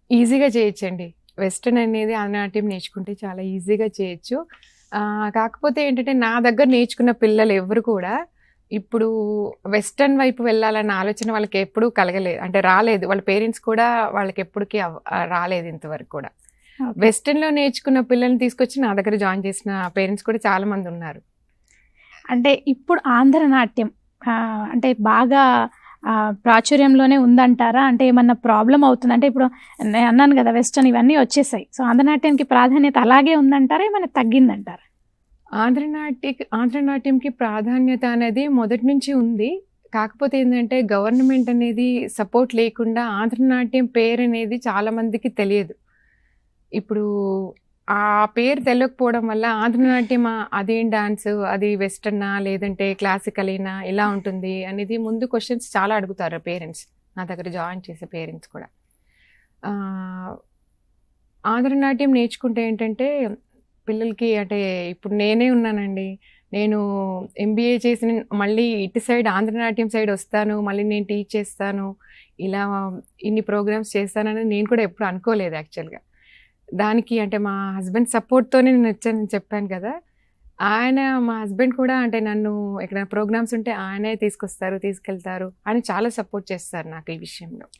ఈజీగా చేయొచ్చండి. వెస్టర్న్ అనేది నాట్యం నేర్చుకుంటే చాలా ఈజీగా చేయొచ్చు. కాకపోతే ఏంటంటే నా దగ్గర నేర్చుకున్న పిల్లలు ఎవ్వరు కూడా ఇప్పుడు వెస్టర్న్ వైపు వెళ్ళాలన్న ఆలోచన వాళ్ళకి ఎప్పుడూ కలగలేదు. అంటే రాలేదు. వాళ్ళ పేరెంట్స్ కూడా వాళ్ళకి ఎప్పటికి రాలేదు ఇంతవరకు కూడా. ఓకే. వెస్టర్న్‌లో నేర్చుకున్న పిల్లల్ని తీసుకొచ్చి నా దగ్గర జాయిన్ చేసిన పేరెంట్స్ కూడా చాలా మంది ఉన్నారు. అంటే ఇప్పుడు ఆంధ్ర నాట్యం అంటే బాగా ప్రాచుర్యంలోనే ఉందంటారా? అంటే ఏమన్నా ప్రాబ్లమ్ అవుతుందా? అంటే ఇప్పుడు నేను అన్నాను కదా! వెస్టర్న్ ఇవన్నీ వచ్చేసాయి. సో, ఆంధ్ర నాట్యానికి ప్రాధాన్యత అలాగే ఉందంటారా? ఏమన్నా తగ్గిందంటారా? ఆంధ్ర నాట్యంకి ప్రాధాన్యత అనేది మొదటి నుంచి ఉంది. కాకపోతే ఏందంటే గవర్నమెంట్ అనేది సపోర్ట్ లేకుండా ఆంధ్ర నాట్యం పేరనేది చాలా మందికి తెలియదు. ఇప్పుడు ఆ పేరు తెలియకపోవడం వల్ల ఆంధ్ర నాట్యమా? అదేం డాన్సు? అది వెస్టర్నా? లేదంటే క్లాసికలేనా? ఎలా ఉంటుంది? అనేది ముందు క్వెషన్స్ చాలా అడుగుతారు పేరెంట్స్. నా దగ్గర జాయిన్ చేసే పేరెంట్స్ కూడా. ఆహ్, ఆంధ్ర నాట్యం నేర్చుకుంటే ఏంటంటే పిల్లలకి అంటే ఇప్పుడు నేనే ఉన్నానండి. నేను ఎంబీఏ చేసిన మళ్ళీ ఇటు సైడ్ ఆంధ్ర నాట్యం సైడ్ వస్తాను. మళ్ళీ నేను టీచ్ చేస్తాను. ఇలా ఇన్ని ప్రోగ్రామ్స్ చేస్తానని నేను కూడా ఎప్పుడు అనుకోలేదు యాక్చువల్‌గా. దానికి అంటే మా హస్బెండ్ సపోర్ట్‌తోనే నేనొచ్చానని చెప్పాను కదా! మా హస్బెండ్ కూడా అంటే నన్ను ఎక్కడైనా ప్రోగ్రామ్స్ ఉంటే ఆయనే తీసుకొస్తారు, తీసుకెళ్తారు. ఆయన చాలా సపోర్ట్ చేస్తారు నాకు ఈ విషయంలో.